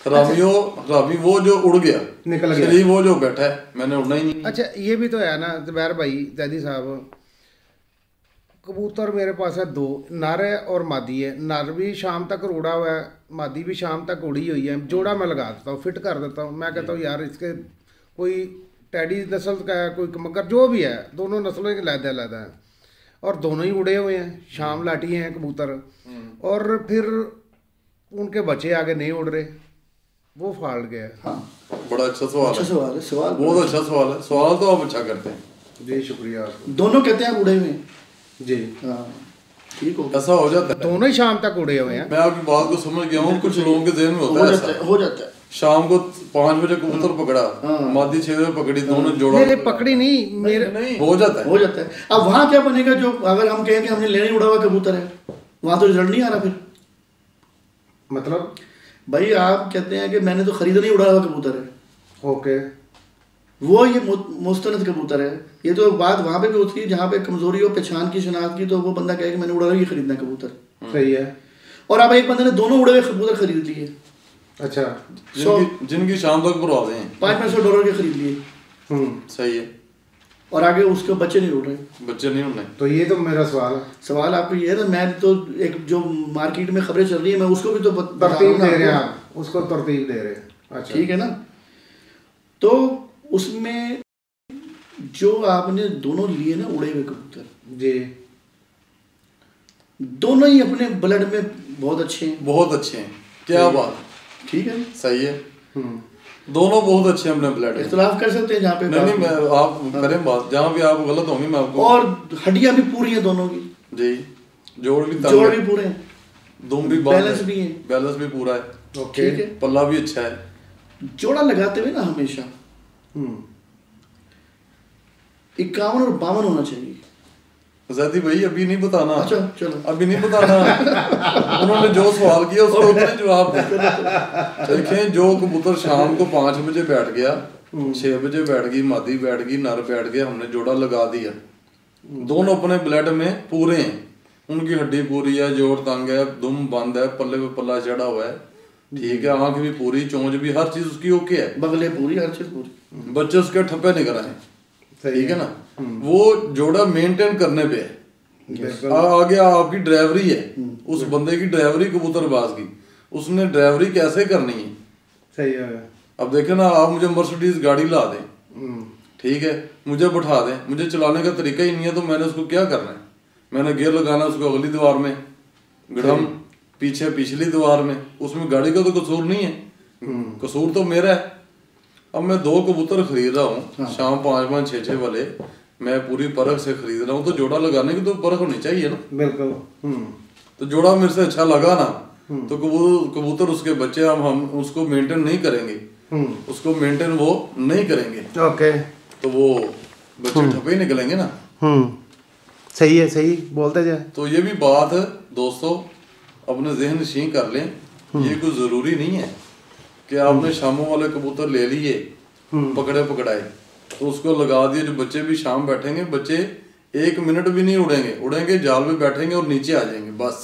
हरामी वो जो उड़ गया, निकल गया, शरीफ वो जो बैठा है, मैंने उड़ना ही नहीं। अच्छा, ये भी तो है ना जुबैर भाई, जैदी साहब, कबूतर मेरे पास है 2, नर है और मादी है। नर भी शाम तक उड़ा हुआ है, मादी भी शाम तक उड़ी हुई है। जोड़ा मैं लगा देता हूँ, फिट कर देता हूँ। मैं कहता हूँ यार इसके कोई टैडी नस्ल का है, कोई मगर जो भी है, दोनों नस्लों के लहदा है, और दोनों ही उड़े हुए हैं, शाम लाटी हैं कबूतर, और फिर उनके बच्चे आगे नहीं उड़ रहे, वो फाड़ गया। हाँ, बड़ा अच्छा सवाल है, सवाल बहुत अच्छा सवाल है। सवाल तो आप अच्छा करते हैं जी, शुक्रिया। दोनों कहते हैं उड़े हुए जी, हाँ ठीक हो, ऐसा हो जाता है, दोनों ही शाम तक उड़े हुए हैं। मैं आपकी बात को समझ गया हूँ। कुछ लोगों के ज़हन में हो जाता है शाम को 5 बजे कबूतर पकड़ा, मादी 6 बजे पकड़ी, दोनों जोड़ा। मेरे पकड़ी नहीं, मेरे नहीं हो जाता है। अब वहाँ क्या बनेगा? जो अगर हम कहें कि हमने लेने उड़ा हुआ कबूतर है, वहाँ तो रिजल्ट नहीं आ रहा। फिर मतलब भाई आप कहते हैं कि मैंने तो खरीदा नहीं उड़ा हुआ कबूतर है, ओके, वो ये मुस्तनद कबूतर है। ये तो बात वहाँ पे भी होती है जहाँ पे कमजोरी हो, पहचान की, शनाख्त की, तो वो बंदा कहे कि मैंने उड़ा हुआ ही खरीदना कबूतर। सही है। और अब एक बंदे ने दोनों उड़े हुए कबूतर खरीद लिए, अच्छा, जिनकी शाम तक परवाज़ें हैं, $500 के खरीद लिए, सही है, और आगे उसके बच्चे नहीं उड़ रहे, बच्चे नहीं उड़ रहे। तो ये तो मेरा सवाल आपको ये है ना, मैं तो एक जो मार्केट में खबरें चल रही है, मैं उसको भी तो तरतीब दे रहे हैं, उसको तरतीब दे रहे हैं। अच्छा, ठीक है ना। तो उसमें जो आपने दोनों लिए ना उड़े हुए कबूतर जी, दोनों ही अपने ब्लड में बहुत अच्छे हैं, क्या बात, ठीक है, सही है, दोनों बहुत अच्छे हैं अपने ब्लड। इख्तिलाफ कर सकते हैं जहाँ पे, नहीं मैं आप करें बात, जहाँ भी आप गलत होंगे मैं आपको। और हड्डियाँ भी पूरी हैं दोनों की जी, जोड़ भी पूरे हैं, दुम भी बैलेंस भी पूरा है, ठीक है, पल्ला भी अच्छा है। जोड़ा लगाते हुए ना हमेशा 51 और 52 होना चाहिए। जैदी भाई अभी नहीं बताना। अच्छा चलो, अभी नहीं बताना। उन्होंने जो सवाल किया उसका उतना जवाब दे। देखें, जो कबूतर शाम को 5 बजे बैठ गया, 6 बजे बैठ गई मादी, बैठ गई नर, बैठ गया, हमने जोड़ा लगा दिया, दोनों अपने ब्लड में पूरे हैं, उनकी हड्डी पूरी है, जोड़ तंग है, दुम बंद है, पल्ले पे पल्ला चढ़ा हुआ है, ठीक है, आंख भी पूरी, चोंच भी, हर चीज उसकी ओके है, बगले पूरी, हर चीज पूरी, बच्चे उसके ठप्पे निकल आए, ठीक है ना। वो जोड़ा मेंटेन करने पे है। आगे आपकी ड्राइवरी है, उस बंदे की ड्राइवरी कबूतरबाज की, उसने ड्राइवरी कैसे करनी है। सही है। अब देखे ना, आप मुझे मर्सिडीज गाड़ी ला दें, ठीक है, मुझे बैठा दें, मुझे चलाने का तरीका ही नहीं है, तो मैंने उसको क्या करना है, मैंने गियर लगाना उसको अगली दीवार में, गड़म पीछे पिछली दीवार में, उसमें गाड़ी का तो कसूर नहीं है, कसूर तो मेरा है। अब मैं 2 कबूतर खरीद रहा हूँ, शाम 5-5, 6-6 वाले, मैं पूरी परख से खरीद रहा हूँ, तो जोड़ा लगाने की तो परख होनी चाहिए ना। बिल्कुल। तो जोड़ा मेरे से अच्छा लगा ना, तो कबूतर उसके बच्चे हम उसको मेंटेन नहीं करेंगे, उसको मेंटेन वो नहीं करेंगे, ओके, तो वो बच्चे ठपे ही निकलेंगे ना। सही है, सही बोलते जाए। तो ये भी बात दोस्तों अपने जहन नशीं कर लें, ये कोई जरूरी नहीं है कि आपने शामों वाले कबूतर ले लिए पकड़े पकड़ाए तो उसको लगा दिए, जो बच्चे भी शाम बैठेंगे, बच्चे 1 मिनट भी नहीं उड़ेंगे, उड़ेंगे जाल में बैठेंगे और नीचे आ जाएंगे बस।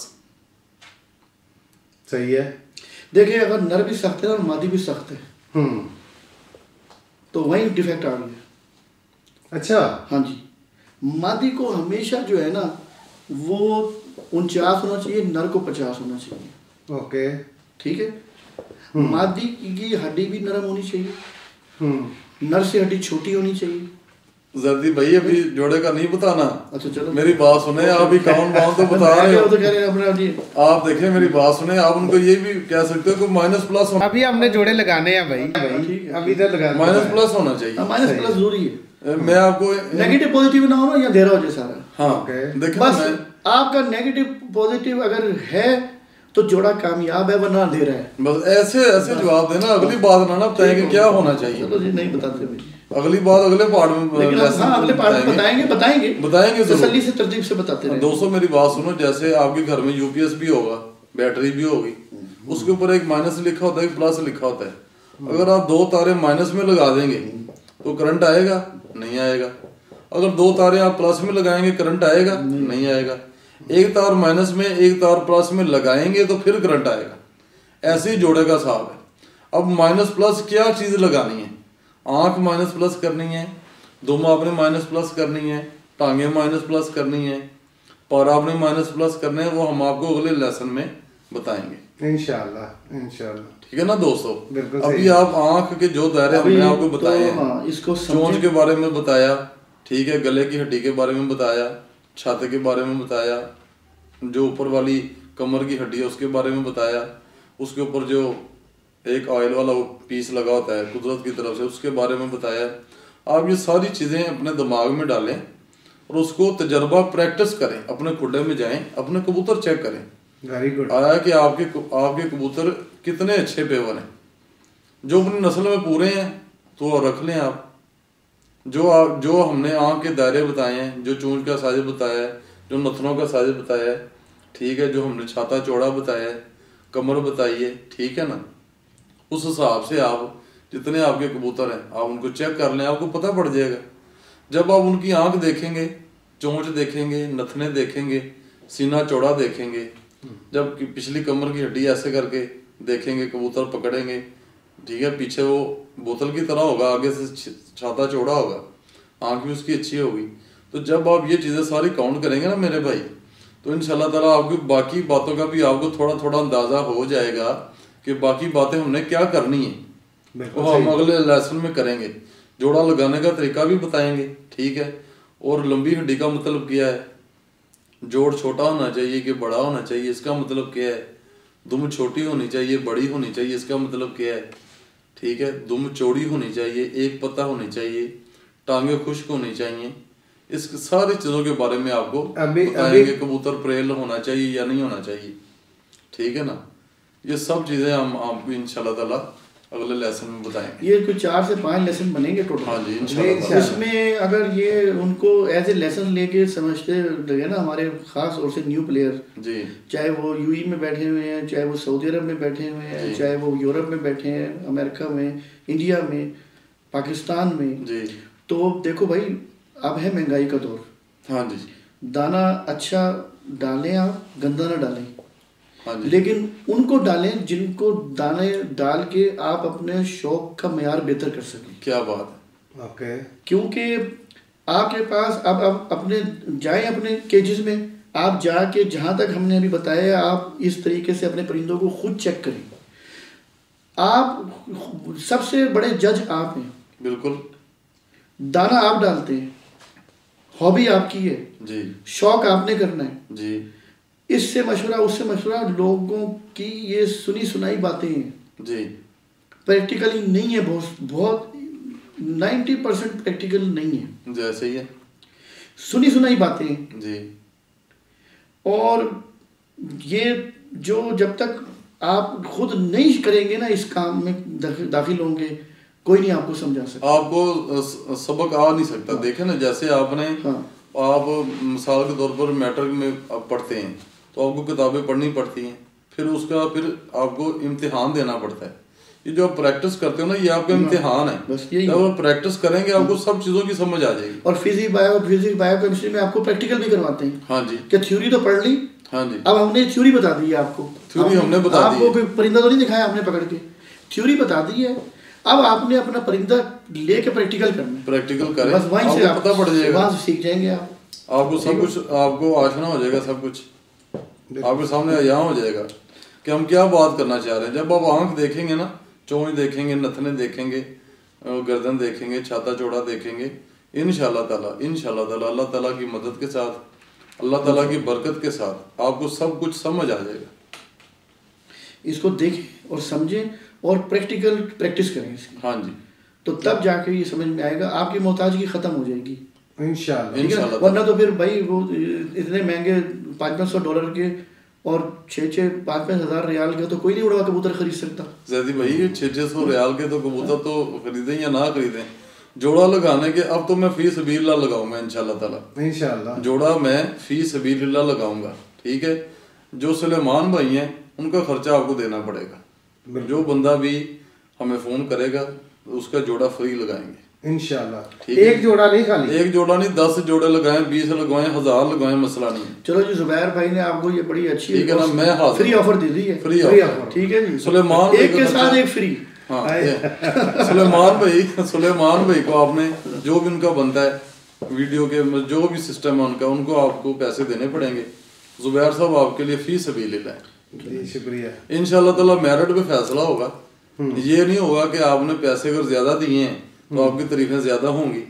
सही है। देखिए, अगर नर भी सख्त है और मादी भी सख्त है, तो वही डिफेक्ट आ गया। अच्छा। हाँ जी, मादी को हमेशा जो है ना वो 49 होना चाहिए, नर को 50 होना चाहिए। ओके, ठीक है। मादी की हड्डी भी नरम होनी चाहिए, नर से हड्डी छोटी होनी चाहिए। जल्दी भाई अभी जोड़े का नहीं बताना। अच्छा चलो, मेरी बात सुने, आप ही काउन बाउन तो बता रहे हो, तो कह रहे हैं अपना जी। आप देखें मेरी बात सुने, आप उनको ये भी कह सकते हो कि माइनस प्लस होना। अभी हमने जोड़े लगाने हैं भाई, अभी इधर लगा, माइनस प्लस होना चाहिए, माइनस प्लस जरूरी है। मैं आपको नेगेटिव पॉजिटिव ना हो या दे रहा हो जैसा। हाँ देखिए, बस आपका नेगेटिव पॉजिटिव अगर है तो जोड़ा कामयाब है, वरना दे रहा है। बस ऐसे ऐसे जवाब देना, अगली बात ना बताएं कि क्या होना चाहिए। चलो जी, नहीं बताते भाई, अगली बात अगले पार्ट में, हाँ, अगले पार्ट में बताएंगे तसल्ली से तरतीब से बताते हैं। दोस्तों मेरी बात सुनो, जैसे आपके घर में यूपीएस भी होगा, बैटरी भी होगी, उसके ऊपर एक माइनस लिखा होता है, एक प्लस लिखा होता है। अगर आप 2 तारे माइनस में लगा देंगे तो करंट आएगा? नहीं आएगा। अगर 2 तारे आप प्लस में लगाएंगे करंट आएगा? नहीं आएगा। एक तार माइनस में एक तार प्लस में लगाएंगे तो फिर करंट आएगा। ऐसे ही जोड़े का हिसाब है। अब माइनस प्लस क्या चीज लगानी है? आंख माइनस प्लस करनी है, दुम आपने माइनस प्लस करनी है, टांगे माइनस प्लस करनी है, पर आपने माइनस प्लस करने हैं, वो हम आपको अगले लेसन में बताएंगे इंशाल्लाह। इंशाल्लाह, ठीक है ना दोस्तों। बिल्कुल। अभी आप आंख के जो दायरे हमने आपको बताए हैं, इसको चोंच के बारे में बताया, ठीक है, गले की हड्डी के बारे में बताया, छाती के बारे में बताया, जो ऊपर वाली कमर की हड्डी है उसके बारे में बताया, उसके ऊपर जो एक ऑयल वाला वो पीस लगा होता है कुदरत की तरफ से, उसके बारे में बताया। आप ये सारी चीज़ें अपने दिमाग में डालें और उसको तजर्बा प्रैक्टिस करें, अपने खुडे में जाएं, अपने कबूतर चेक करें। Very good. आया कि आपके कबूतर कितने अच्छे पेवर हैं, जो अपनी नस्ल में पूरे हैं तो रख लें आप। जो हमने आँख के दायरे बताए हैं, जो चूंच का साइज बताया है, जो नथनों का साइज बताया है, ठीक है, जो हमने छाता चौड़ा बताया है, कमर बताई है, ठीक है ना, उस हिसाब से आप जितने आपके कबूतर हैं आप उनको चेक कर लें, आपको पता पड़ जाएगा। जब आप उनकी आंख देखेंगे, चोंच देखेंगे, नथने देखेंगे, सीना चौड़ा देखेंगे, जब पिछली कमर की हड्डी ऐसे करके देखेंगे, कबूतर पकड़ेंगे, ठीक है, पीछे वो बोतल की तरह होगा, आगे से छाता चौड़ा होगा, आंख भी उसकी अच्छी होगी। तो जब आप ये चीज़ें सारी काउंट करेंगे ना मेरे भाई, तो इंशाल्लाह ताला आपकी बाकी बातों का भी आपको थोड़ा थोड़ा अंदाजा हो जाएगा कि बाकी बातें हमने क्या करनी है, वो हम अगले लेसन में करेंगे। जोड़ा लगाने का तरीका भी बताएंगे, ठीक है, और लंबी हड्डी का मतलब क्या है, जोड़ छोटा होना चाहिए कि बड़ा होना चाहिए, इसका मतलब क्या है, दुम छोटी होनी चाहिए बड़ी होनी चाहिए, इसका मतलब क्या है, ठीक है, दुम चौड़ी होनी चाहिए, एक पत्ता होनी चाहिए, टांगे खुश्क होनी चाहिए, इस सारी चीज़ों के बारे में आपको बताएंगे। कबूतर प्रेल होना चाहिए या नहीं होना चाहिए, ठीक है ना, ये सब चीज़ें हम आपको इंशाल्लाह ताला अगले लेसन में बताएंगे। ये कुछ 4 से 5 लेसन बनेंगे टोटल। हाँ जी इंशाल्लाह। इसमें अगर ये उनको एज ए लेसन लेके समझते लगे ना, हमारे खास तौर से न्यू प्लेयर जी, चाहे वो यूई में बैठे हुए हैं, चाहे वो सऊदी अरब में बैठे हुए हैं, चाहे वो यूरोप में बैठे हैं, अमेरिका में, इंडिया में, पाकिस्तान में जी, तो देखो भाई अब है महंगाई का दौर। हाँ जी, दाना अच्छा डालें आप, गंदा ना डालें। हाँ जी, लेकिन उनको डालें जिनको दाने डाल के आप अपने शौक का मयार बेहतर कर सकें। क्या बात है। ओके, क्योंकि आपके पास अब अपने जाएं अपने केजेस में, आप जाके जहाँ तक हमने अभी बताया आप इस तरीके से अपने परिंदों को खुद चेक करें। आप सबसे बड़े जज आप हैं। बिल्कुल, दाना आप डालते हैं, हॉबी आपकी है जी, शौक आपने करना है जी। इससे मशवरा उससे मशवरा, लोगों की ये सुनी सुनाई बातें हैं जी, प्रैक्टिकली नहीं है। बहुत 90% प्रैक्टिकल नहीं है, जैसे ही है सुनी सुनाई बातें जी। और ये जो जब तक आप खुद नहीं करेंगे ना, इस काम में दाखिल होंगे, कोई नहीं आपको समझा सकता, आपको सबक आ नहीं सकता। देखे ना, जैसे आपने आप मिसाल के तौर पर मैट्रिक में आप पढ़ते हैं तो आपको किताबें पढ़नी पड़ती हैं, फिर आपको इम्तिहान देना पड़ता है। ये जो आप प्रैक्टिस करते हो ना, ये आपका इम्तिहान है। बस यही, जब आप प्रैक्टिस करेंगे आपको सब चीजों की समझ आ जाएगी। और फिजिक्स बायो केमिस्ट्री में आपको प्रैक्टिकल भी करवाते हैं। हाँ जी, क्या थ्योरी तो पढ़ ली, हाँ जी, अब हमने थ्योरी बता दी है आपको, थ्योरी हमने बता दी, आपको परिंदा तो नहीं दिखाया हमने पकड़ के, थ्योरी बता दी है। अब आपने अपना परिंदा लेके प्रैक्टिकल करना है, प्रैक्टिकल करें, बस वहीं से पता पड़ जाएगा, वहां से सीख जाएंगे आपको सब कुछ, आपको आशना हो जाएगा, सब कुछ आपके सामने यहाँ हो जाएगा कि हम क्या बात करना चाह रहे हैं। जब आप आंख देखेंगे ना, चोंच देखेंगे, नथने देखेंगे, गर्दन देखेंगे, छाता चौड़ा देखेंगे, इंशाल्लाह ताला अल्लाह ताला की मदद के साथ, अल्लाह ताला की बरकत के साथ आपको सब कुछ समझ आ जाएगा। इसको देखें और समझें और प्रैक्टिकल प्रैक्टिस करें इसकी। हाँ जी, तो तब जाके ये समझ में आएगा, आपकी मोहताजगी खत्म हो जाएगी इंशाल्लाह। वरना तो फिर भाई वो इतने महंगे $500 के और 5-5 हज़ार रियाल के तो कोई नहीं उड़वा कबूतर खरीद सकता। जैदी भाई 600 रियाल के तो कबूतर तो खरीदें या ना खरीदें, जोड़ा लगाने के अब तो मैं फी सबीलिल्लाह लगाऊंगा इंशाल्लाह ताला। जोड़ा मैं फी सबीलिल्लाह लगाऊंगा, ठीक है। जो सुलेमान भाई हैं उनका खर्चा आपको देना पड़ेगा। जो बंदा भी हमें फोन करेगा उसका जोड़ा फ्री लगाएंगे इंशाल्लाह। एक जोड़ा नहीं, खाली एक जोड़ा नहीं, 10 जोड़े लगाएं, 20 लगाएं, 1000 लगाएं, मसला नहीं। चलो जी, जुबैर भाई ने आपको ये बड़ी अच्छी, ठीक है ना, मैं फ्री ऑफर दे दी है, फ्री ऑफर, ठीक है जी। सुलेमान एक के साथ एक फ्री। हाँ, सुलेमान भाई को आपने जो भी उनका बनता है वीडियो के, जो भी सिस्टम है उनका, उनको आपको पैसे देने पड़ेंगे। जुबैर साहब आपके लिए फी सबीलिल्लाह है, शुक्रिया। इंशाल्लाह ताला मेरिट पे फैसला होगा। ये नहीं होगा कि आपने पैसे अगर ज्यादा दिए हैं तो आपकी तारीफें ज्यादा होंगी,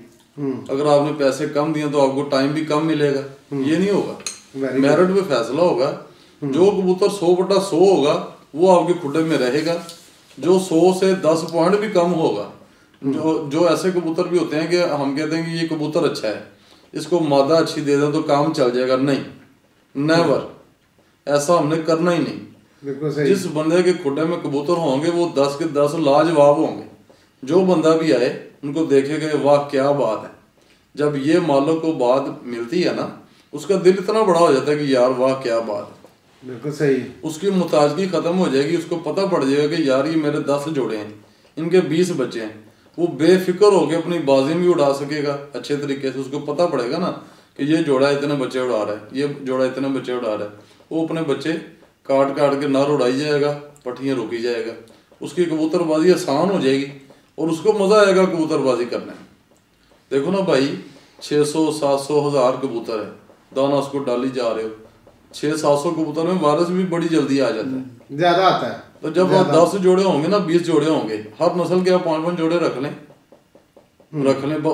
अगर आपने पैसे कम दिए तो आपको टाइम भी कम मिलेगा, ये नहीं होगा। मेरिट पे फैसला होगा। जो कबूतर 100/100 होगा वो आपके खुडे में रहेगा। जो 100 से 10 पॉइंट भी कम होगा, जो ऐसे कबूतर भी होते हैं कि हम कहते हैं कि ये कबूतर अच्छा है, इसको मादा अच्छी दे दें तो काम चल जाएगा, नहीं, नेवर, ऐसा हमने करना ही नहीं। जिस बंदे के खुडे में कबूतर होंगे वो 10 के 10 लाजवाब होंगे। जो बंदा भी आए उनको देखेगा वाह क्या बात है। जब ये मालिक को बात मिलती है ना, उसका दिल इतना बड़ा हो जाता है कि यार वाह क्या बात है, बिल्कुल सही। उसकी मुताजगी खत्म हो जाएगी। उसको पता पड़ जाएगा कि यार ये मेरे 10 जोड़े हैं, इनके 20 बच्चे हैं। वो बेफिक्र होकर अपनी बाजी भी उड़ा सकेगा अच्छे तरीके से। उसको पता पड़ेगा ना कि ये जोड़ा इतने बच्चे उड़ा रहा है, ये जोड़ा इतने बच्चे उड़ा रहा है। वो अपने बच्चे काट काट के नर उड़ाई जाएगा, पट्टियाँ रोकी जाएगा, उसकी कबूतरबाजी आसान हो जाएगी और उसको मजा आएगा कबूतरबाजी करने में। देखो ना भाई, 600, 700, 1000 कबूतर है, दाना उसको डाली जा रहे हो, 600-700 कबूतर में वायरस भी बड़ी जल्दी आ जाता है, ज्यादा आता है। तो जब 10 जोड़े होंगे ना, 20 जोड़े होंगे, हर नस्ल के आप 5-5 जोड़े रख लें,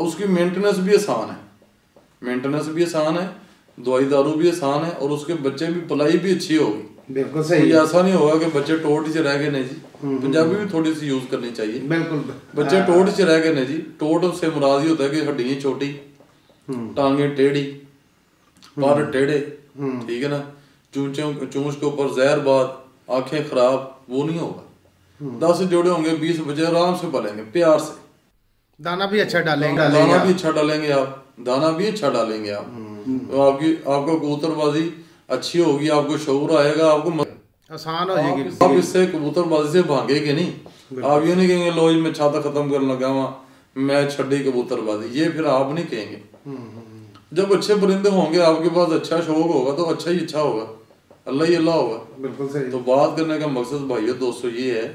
उसकी मेंटेनेंस भी आसान है, दवाई दारू भी आसान है, और उसके बच्चे भी पलाई भी अच्छी होगी। बिल्कुल सही। ऐसा नहीं होगा कि बच्चे टोट च रह गए नहीं जी, पंजाबी भी थोड़ी सी यूज करनी चाहिए। बिल्कुल, बच्चे टोट च रह गए नहीं जी। टोट से मुराद ही होता है कि हड्डियां छोटी, टांगे टेढ़ी, पर टेढ़े, ठीक है ना, चूंच के ऊपर जहर बात, आंखें खराब, वो नहीं होगा। 10 जोड़े होंगे, 20 बच्चे आराम से पलेंगे प्यार से। दाना भी अच्छा डालेंगे, दाना भी अच्छा डालेंगे आप, दाना भी अच्छा डालेंगे आप, तो आपको कबूतरबाजी अच्छी होगी, आपको शऊर आएगा, आपको आसान हो जाएगी। आप इससे कबूतरबाजी से भागेंगे नहीं। आप ये नहीं कहेंगे लो जी मैं छाता खत्म करने लगा वहाँ, मैं छड़ी कबूतरबाजी, ये फिर आप नहीं कहेंगे। जब अच्छे परिंदे होंगे आपके पास, अच्छा शौक होगा तो अच्छा ही अच्छा होगा, अल्लाह ही अल्लाह होगा। बिल्कुल सही। तो बात करने का मकसद भाइयों दोस्तों ये है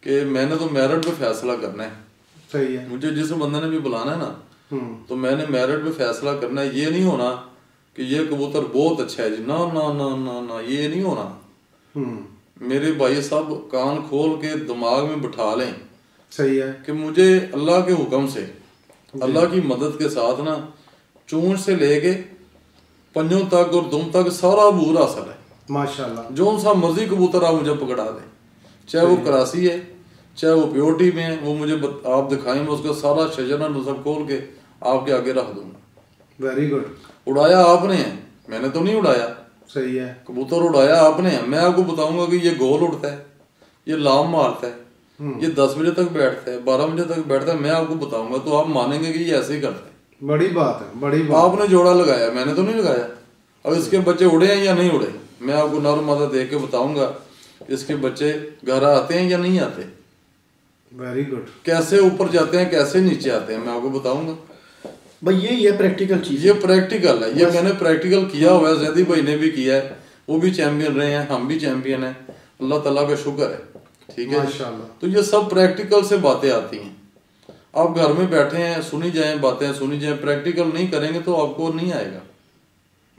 कि मैंने तो मेरिट पे फैसला करना है। सही है। मुझे जिस बंदे ने भी बुलाना है ना, तो मैंने मेरिट पे फैसला करना है। ये नहीं होना कि ये कबूतर बहुत अच्छा है जी, ना ना ना ना ना, ये नहीं होना। मेरे भाई साहब कान खोल के दिमाग में बिठा लें, सही है, कि मुझे अल्लाह के हुक्म से, अल्लाह की मदद के साथ ना, चूंच से लेके पंजों तक और दुम तक सारा बूर हासिल है माशाल्लाह। जो सा मर्जी कबूतर आप मुझे पकड़ा दें, चाहे वो करासी है, चाहे वो प्योरिटी में है, वो मुझे आप दिखाएं, मैं उसका सारा शजरा नसब खोल के आपके आगे रख दूंगा। Very good. उड़ाया आपने है, मैंने तो नहीं उड़ाया। सही है। कबूतर उड़ाया आपने है, मैं आपको बताऊंगा कि ये गोल उड़ता है, ये लाम मारता है, ये 10 बजे तक बैठता है, 12 बजे तक बैठता है, मैं आपको बताऊंगा तो आप मानेंगे कि ये ऐसे ही करता है। बड़ी बात है, बड़ी बात। आपने जोड़ा लगाया, मैंने तो नहीं लगाया। अब इसके बच्चे उड़े हैं या नहीं उड़े, मैं आपको नर मादा देख के बताऊंगा इसके बच्चे घर आते हैं या नहीं आते। Very good. कैसे ऊपर जाते हैं, कैसे नीचे आते हैं, मैं आपको बताऊंगा भाई। ये प्रैक्टिकल चीज, ये प्रैक्टिकल है, ये मैंने प्रैक्टिकल किया हुआ है, जैदी भाई ने भी किया है, वो भी चैंपियन रहे हैं, हम भी चैंपियन हैं, अल्लाह ताला का शुक्र है। ठीक है, तो ये सब प्रैक्टिकल से बातें आती हैं। आप घर में बैठे हैं, सुनी जाए बातें, सुनी जाए, प्रैक्टिकल नहीं करेंगे तो आपको नहीं आएगा।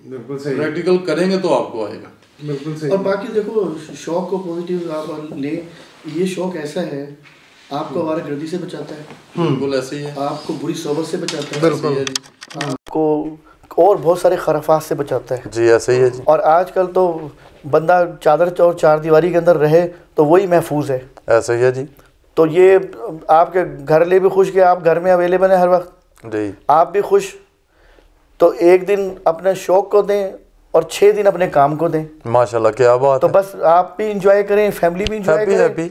बिल्कुल सही। प्रैक्टिकल करेंगे तो आपको आएगा। बिल्कुल सही। और बाकी देखो, शौक को पॉजिटिव आप ले, ये शौक ऐसा है आपको आवारागर्दी से बचाता है, बिल्कुल ऐसे ही है, आपको बुरी सोबत से बचाता है, बिल्कुल, आपको और बहुत सारे खराफात से बचाता है जी, ऐसे ही है जी। और आजकल तो बंदा चादर और चार दीवारी के अंदर रहे तो वही महफूज है, ऐसे ही है जी। तो ये आपके घर ले भी खुश कि आप घर में अवेलेबल हैं हर वक्त जी, आप भी खुश, तो एक दिन अपने शौक को दें और 6 दिन अपने काम को दें। माशाल्लाह, क्या बात तो है। बस आप भी इंजॉय करें, फैमिली भी इंजॉय करें, हैप्पी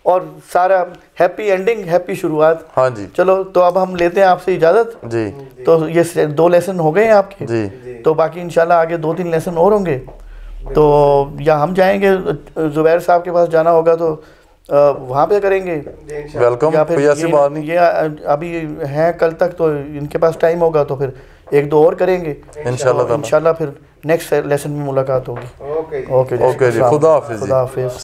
और सारा हैप्पी एंडिंग, हैप्पी शुरुआत। हाँ जी। चलो तो अब हम लेते हैं आपसे इजाज़त जी। तो ये 2 लेसन हो गए हैं आपके जी, तो बाकी इंशाल्लाह आगे 2-3 लेसन और होंगे, तो या हम जाएंगे जुबैर साहब के पास जाना होगा तो वहाँ पे करेंगे वेलकम, या फिर ऐसी बात नहीं, ये अभी हैं कल तक, तो इनके पास टाइम होगा तो फिर 1-2 और करेंगे इंशाल्लाह। फिर नेक्स्ट लेसन में मुलाकात होगी। ओके जी, खुदा हाफिज़।